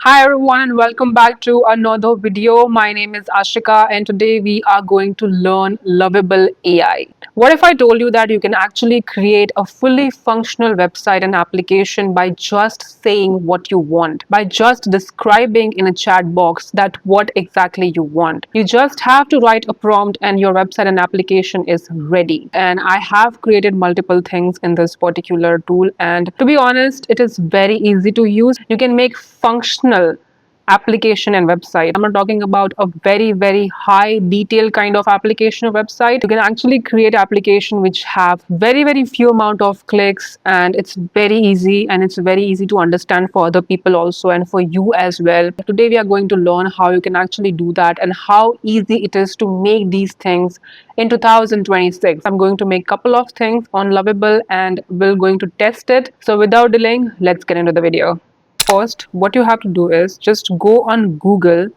Hi everyone and welcome back to another video. My name is Ashika and today we are going to learn Lovable AI. What if I told you that you can actually create a fully functional website and application by just saying what you want, by just describing in a chat box that what exactly you want. You just have to write a prompt and your website and application is ready. And I have created multiple things in this particular tool, and to be honest, it is very easy to use. You can make functional application and website. I'm not talking about a very high detail kind of application or website. You can actually create application which have very few amount of clicks, and it's very easy and it's very easy to understand for other people also and for you as well. Today we are going to learn how you can actually do that and how easy it is to make these things in 2026. I'm going to make couple of things on Lovable and we're going to test it. So without delaying, let's get into the video. First, what you have to do is just go on Google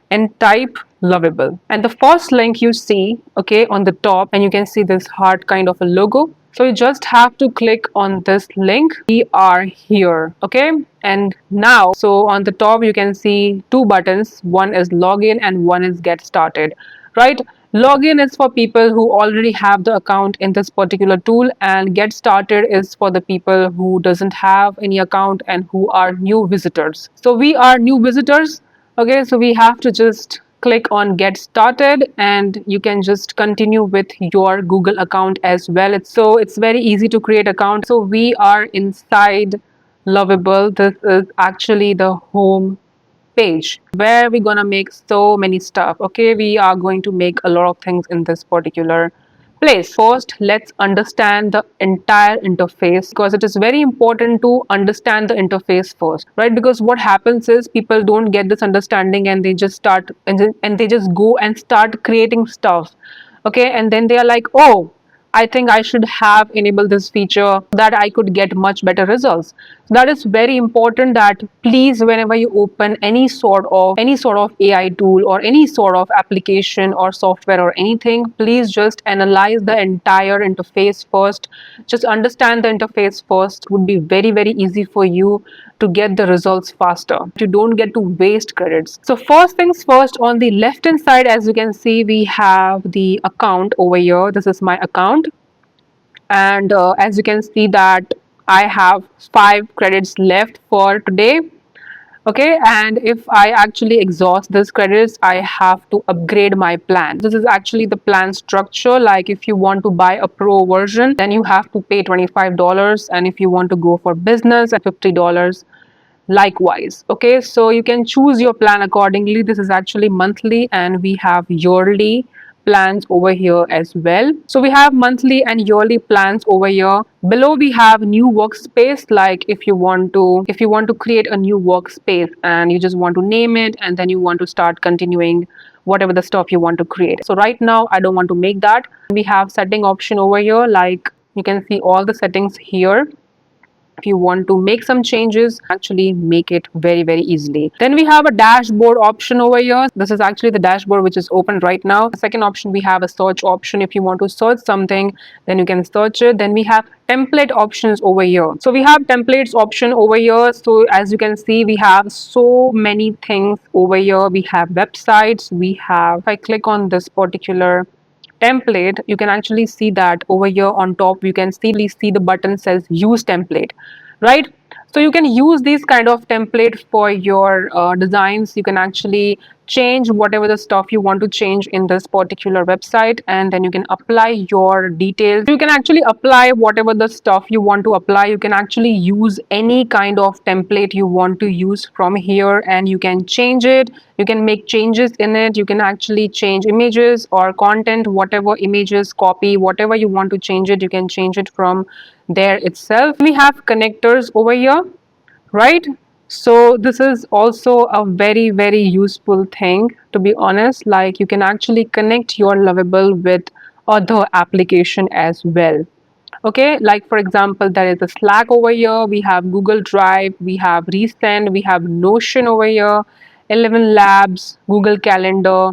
and type Lovable. And the first link you see, okay, on the top, and you can see this heart kind of a logo. So you just have to click on this link. We are here, okay? And now, so on the top, you can see two buttons. One is login and one is get started, right? Login is for people who already have the account in this particular tool, and get started is for the people who doesn't have any account and who are new visitors. So we are new visitors, okay? So we have to just click on get started and you can just continue with your Google account as well. It's very easy to create account. So we are inside Lovable. This is actually the home page where we're gonna make so many stuff. Okay, we are going to make a lot of things in this particular place. First, let's understand the entire interface, because it is very important to understand the interface first, right? Because what happens is people don't get this understanding and they just start and they just go and start creating stuff, okay, and then they are like, oh, I think I should have enabled this feature so that I could get much better results. That is very important that please, whenever you open any sort of AI tool or any sort of application or software or anything, please just analyze the entire interface first. Just understand the interface first. It would be very easy for you to get the results faster. You don't get to waste credits. So first things first, on the left hand side, as you can see, we have the account over here. This is my account, and as you can see that I have 5 credits left for today. Okay, and if I actually exhaust this credits, I have to upgrade my plan. This is actually the plan structure. Like if you want to buy a pro version, then you have to pay $25, and if you want to go for business, at $50 likewise. Okay, so you can choose your plan accordingly. This is actually monthly, and we have yearly plans over here as well. So we have monthly and yearly plans over here. Below we have new workspace. Like if you want to create a new workspace and you just want to name it, and then you want to start continuing whatever the stuff you want to create. So right now I don't want to make that. We have setting option over here. Like you can see all the settings here. If you want to make some changes, actually make it very easily. Then we have a dashboard option over here. This is actually the dashboard which is open right now. The second option, we have a search option. If you want to search something, then you can search it. Then we have template options over here. So we have templates option over here. So as you can see, we have so many things over here. We have websites. We have, if I click on this particular template, you can actually see that over here on top you can see the button says use template, right? So you can use these kind of template for your designs. You can actually change whatever the stuff you want to change in this particular website, and then you can apply your details. You can actually apply whatever the stuff you want to apply. You can actually use any kind of template you want to use from here, and you can change it. You can make changes in it. You can actually change images or content, whatever images, copy, whatever you want to change it, you can change it from there itself. We have connectors over here, right? So this is also a very useful thing, to be honest. Like you can actually connect your Lovable with other application as well. Okay, like for example, there is a Slack over here, we have Google Drive, we have Resend, we have Notion over here, 11 Labs, Google Calendar.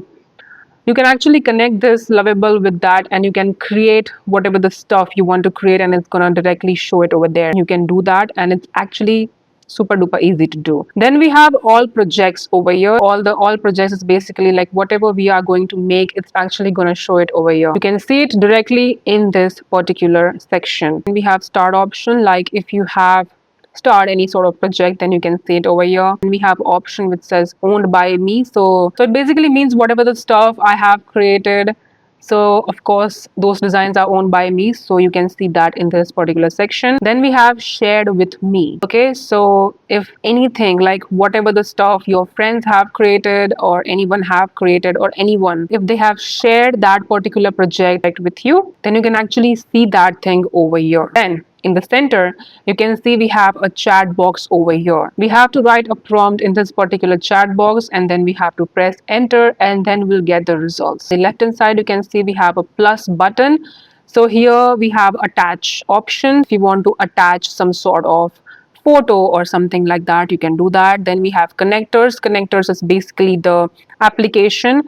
You can actually connect this Lovable with that, and you can create whatever the stuff you want to create, and it's gonna directly show it over there. You can do that, and it's actually super duper easy to do. Then we have all projects over here. All projects is basically like whatever we are going to make, it's actually going to show it over here. You can see it directly in this particular section. We have start option, like if you have start any sort of project, then you can see it over here. And we have option which says owned by me, so it basically means whatever the stuff I have created, so of course those designs are owned by me, so you can see that in this particular section. Then we have shared with me. Okay, so if anything, like whatever the stuff your friends have created or anyone have created, or anyone, if they have shared that particular project with you, then you can actually see that thing over here. Then in the center, you can see we have a chat box over here. We have to write a prompt in this particular chat box, and then we have to press enter, and then we'll get the results. The left hand side, you can see we have a plus button. So here we have attach option. If you want to attach some sort of photo or something like that, you can do that. Then we have connectors. Connectors is basically the application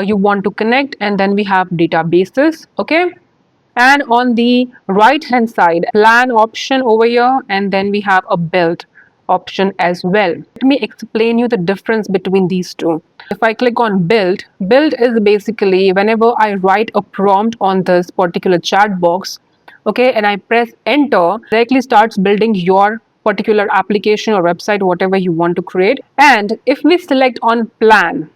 you want to connect. And then we have databases. Okay, and on the right hand side, plan option over here, and then we have a build option as well. Let me explain you the difference between these two. If I click on build is basically whenever I write a prompt on this particular chat box, okay, and I press enter, directly starts building your particular application or website, whatever you want to create. And if we select on plan,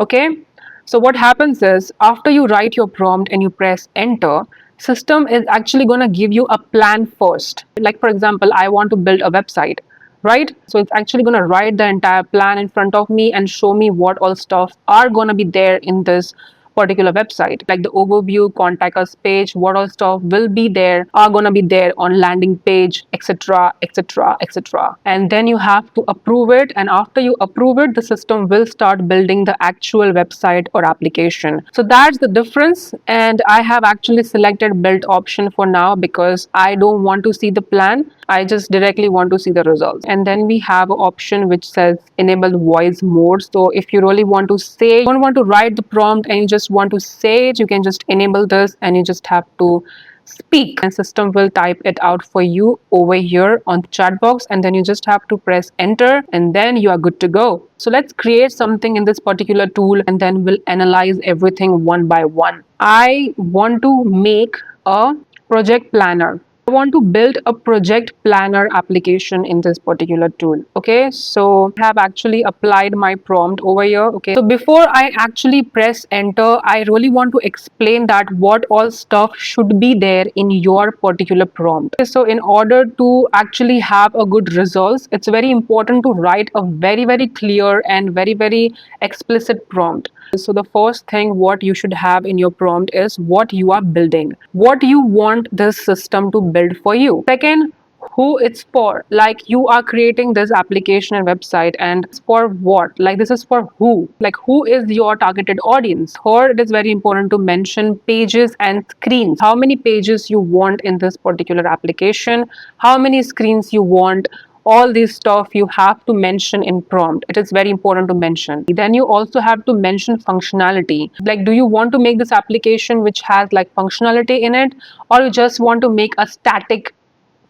okay, so what happens is after you write your prompt and you press enter, system is actually going to give you a plan first. Like for example, I want to build a website, right? So it's actually going to write the entire plan in front of me and show me what all stuff are going to be there in this particular website, like the overview, contact us page, what all stuff will be there, are going to be there on landing page, etc, etc, etc. And then you have to approve it, and after you approve it, the system will start building the actual website or application. So that's the difference, and I have actually selected build option for now because I don't want to see the plan, I just directly want to see the results. And then we have an option which says enable voice mode. So if you really want to say, you don't want to write the prompt and you just want to say it, you can just enable this and you just have to speak, and system will type it out for you over here on the chat box, and then you just have to press enter, and then you are good to go. So let's create something in this particular tool, and then we'll analyze everything one by one. I want to make a project planner. I want to build a project planner application in this particular tool. Okay, so I have actually applied my prompt over here. Okay, so before I actually press enter, I really want to explain that what all stuff should be there in your particular prompt. So in order to actually have a good results, it's very important to write a very clear and very explicit prompt. So the first thing what you should have in your prompt is what you are building, what you want this system to build for you. Second, who it's for, like you are creating this application and website, and it's for what, like this is for who, like who is your targeted audience. Third, it is very important to mention pages and screens, how many pages you want in this particular application, how many screens you want. All this stuff you have to mention in prompt. It is very important to mention. Then you also have to mention functionality, like do you want to make this application which has like functionality in it, or you just want to make a static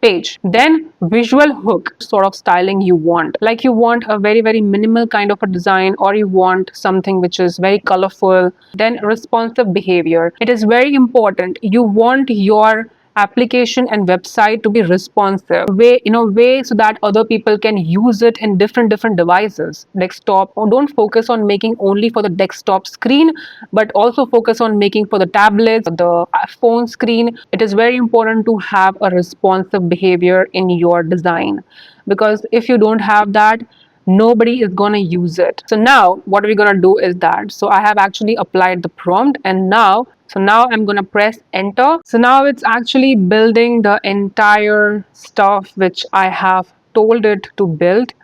page. Then visual hook, sort of styling you want, like you want a very minimal kind of a design, or you want something which is very colorful. Then responsive behavior, it is very important. You want your application and website to be responsive way, in a way so that other people can use it in different devices, desktop, or don't focus on making only for the desktop screen, but also focus on making for the tablets, the phone screen. It is very important to have a responsive behavior in your design, because if you don't have that, nobody is going to use it. So now what we're going to do is that, so I have actually applied the prompt, and now I'm going to press enter. So now it's actually building the entire stuff which I have told it to build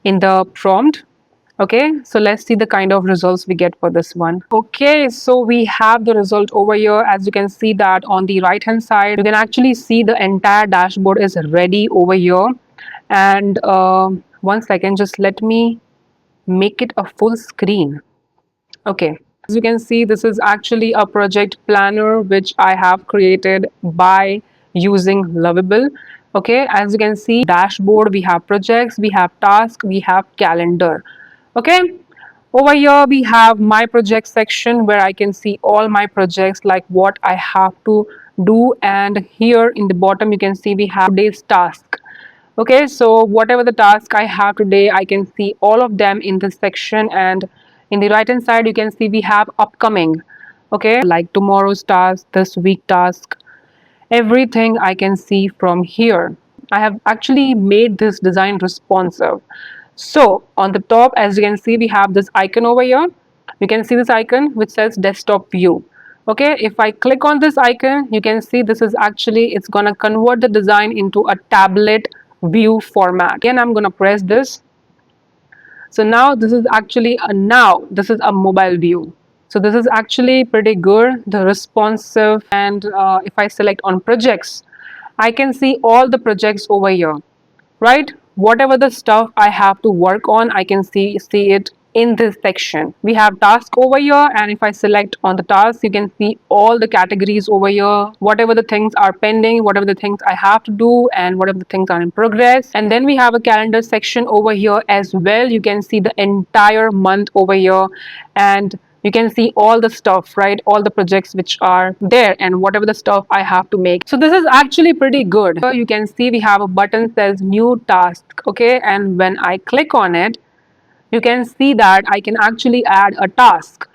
in the prompt. Okay, so let's see the kind of results we get for this one. Okay, so we have the result over here. As you can see that on the right hand side, you can actually see the entire dashboard is ready over here. And 1 second, just let me make it a full screen. Okay, as you can see, this is actually a project planner which I have created by using Lovable. Okay, as you can see, dashboard, we have projects, we have task, we have calendar. Okay, over here we have my project section where I can see all my projects, like what I have to do. And here in the bottom you can see we have today's task. Okay, so whatever the task I have today, I can see all of them in this section. And in the right hand side you can see we have upcoming. Okay, like tomorrow's task, this week task, everything I can see from here. I have actually made this design responsive. So on the top, as you can see, we have this icon over here. You can see this icon which says desktop view. Okay, if I click on this icon, you can see this is actually, it's gonna convert the design into a tablet view format. Again, I'm gonna press this. So now this is actually this is a mobile view. So this is actually pretty good, the responsive. And if I select on projects, I can see all the projects over here, right? Whatever the stuff I have to work on, I can see it in this section. We have task over here, and if I select on the task, you can see all the categories over here, whatever the things are pending, whatever the things I have to do, and whatever the things are in progress. And then we have a calendar section over here as well. You can see the entire month over here, and you can see all the stuff, right? All the projects which are there and whatever the stuff I have to make. So this is actually pretty good. So you can see we have a button says new task. Okay, and when I click on it, you can see that I can actually add a task.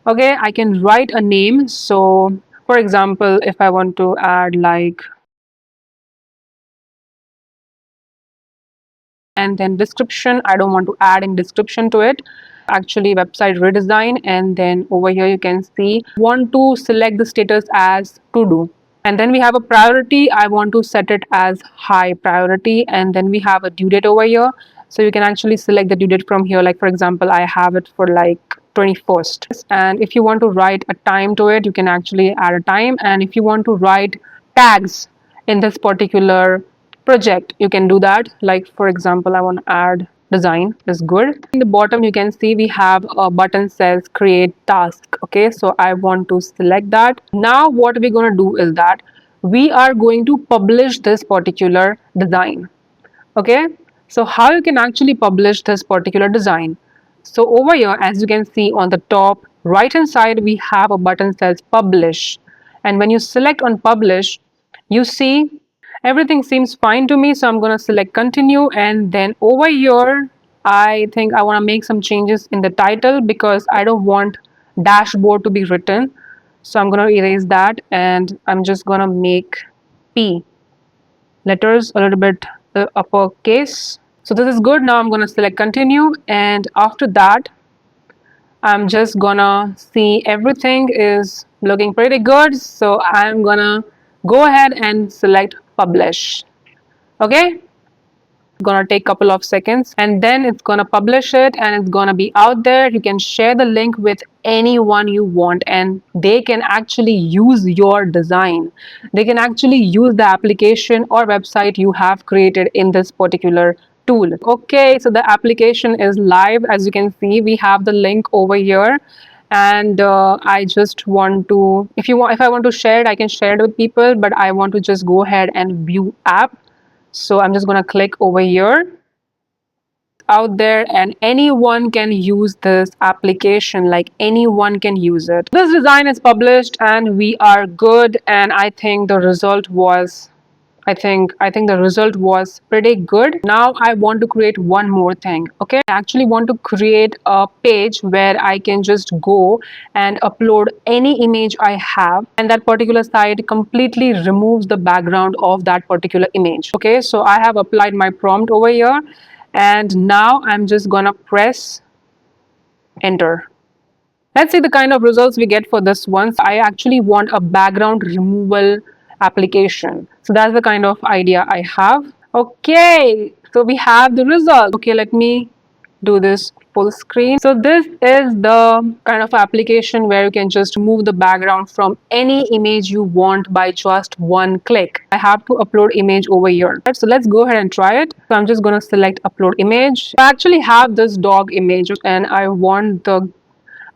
Okay, I can write a name. So for example, if I want to add like, and then description, I don't want to add any description to it, actually website redesign. And then over here you can see want to select the status as to do. And then we have a priority, I want to set it as high priority. And then we have a due date over here, so you can actually select the due date from here. Like for example, I have it for like 21st. And if you want to write a time to it, you can actually add a time. And if you want to write tags in this particular project, you can do that. Like for example, I want to add design is good. In the bottom you can see we have a button says create task. Okay, so I want to select that. Now what we're going to do is that we are going to publish this particular design. Okay, so how you can actually publish this particular design? So over here, as you can see on the top right hand side, we have a button says publish. And when you select on publish, you see everything seems fine to me. So I'm going to select continue. And then over here, I think I want to make some changes in the title because I don't want dashboard to be written. So I'm going to erase that, and I'm just going to make P letters a little bit uppercase. So this is good. Now I'm going to select continue, and after that I'm just gonna see everything is looking pretty good. So I'm gonna go ahead and select publish. Okay, gonna take a couple of seconds, and then it's gonna publish it and it's gonna be out there. You can share the link with anyone you want, and they can actually use your design. They can actually use the application or website you have created in this particular tool. Okay, so the application is live. As you can see, we have the link over here. And I just want to, if I want to share it, I can share it with people, but I want to just go ahead and view app. So I'm just going to click over here, out there, and anyone can use this application. Like anyone can use it. This design is published and we are good. And I think the result was I think the result was pretty good. Now I want to create one more thing. Okay, I actually want to create a page where I can just go and upload any image I have, and that particular site completely removes the background of that particular image. Okay, so I have applied my prompt over here, and now I'm just gonna press enter. Let's see the kind of results we get for this one. I actually want a background removal application. So that's the kind of idea I have. Okay, so we have the result. Okay, let me do this full screen. So this is the kind of application where you can just remove the background from any image you want by just one click. I have to upload image over here. So let's go ahead and try it. So I'm just going to select upload image. I actually have this dog image and I want the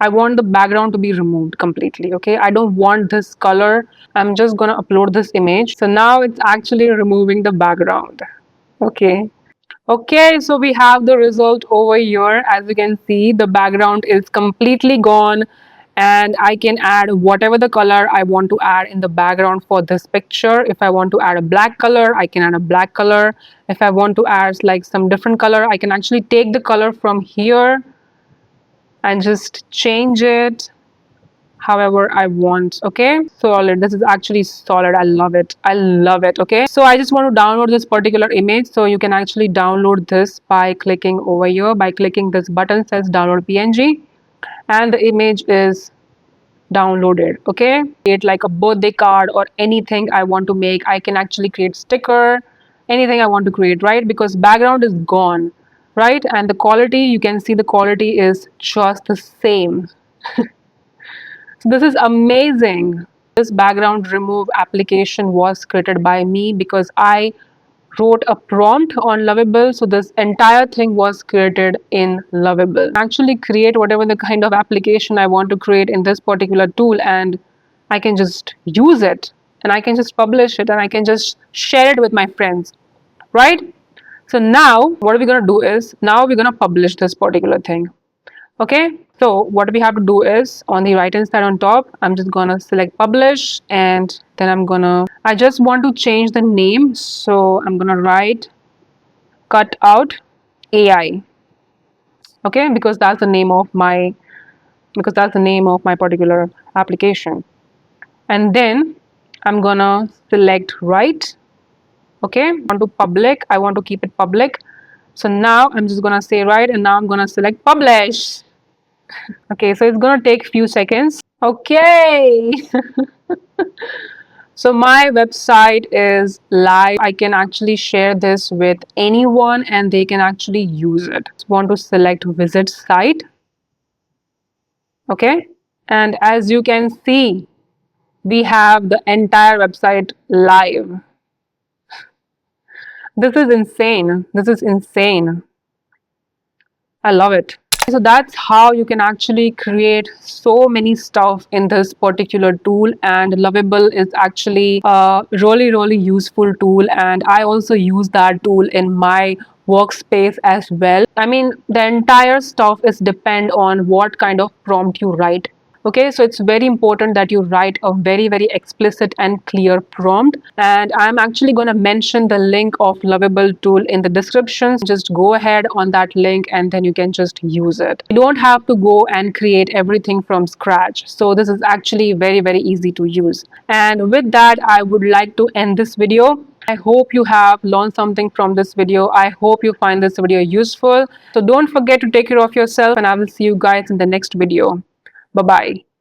I want the background to be removed completely. Okay, I don't want this color. I'm just gonna upload this image. So now it's actually removing the background. Okay. Okay, so we have the result over here. As you can see, the background is completely gone, and I can add whatever the color I want to add in the background for this picture. If I want to add a black color, I can add a black color. If I want to add like some different color, I can actually take the color from here and just change it however I want. Okay, solid. This is actually solid. I love it. I love it. Okay, so I just want to download this particular image. So you can actually download this by clicking over here. By clicking this button says download PNG, and the image is downloaded. Okay, create like a birthday card or anything I want to make. I can actually create sticker, anything I want to create, right? Because background is gone, right? And the quality, you can see the quality is just the same. So this is amazing. This background remove application was created by me because I wrote a prompt on Lovable. So this entire thing was created in Lovable. Actually create whatever the kind of application I want to create in this particular tool, and I can just use it, and I can just publish it, and I can just share it with my friends, right? So now what we're going to do is now we're going to publish this particular thing. Okay, so what we have to do is on the right hand side on top, I'm just gonna select publish, and then I just want to change the name. So I'm gonna write cut out AI. Okay, because that's the name of my particular application. And then I'm gonna select write. Okay, I want to public, I want to keep it public. So now I'm just gonna say write, and now I'm gonna select publish. Okay, so it's gonna take a few seconds. Okay. So my website is live. I can actually share this with anyone and they can actually use it. Just want to select visit site. Okay. And as you can see, we have the entire website live. This is insane. This is insane. I love it. So that's how you can actually create so many stuff in this particular tool, and Lovable is actually a really useful tool, and I also use that tool in my workspace as well. I mean, the entire stuff is depend on what kind of prompt you write. Okay, so it's very important that you write a very explicit and clear prompt, and I'm actually going to mention the link of Lovable tool in the description. Just go ahead on that link and then you can just use it. You don't have to go and create everything from scratch, so this is actually very easy to use. And with that, I would like to end this video. I hope you have learned something from this video. I hope you find this video useful. So don't forget to take care of yourself, and I will see you guys in the next video. Bye-bye.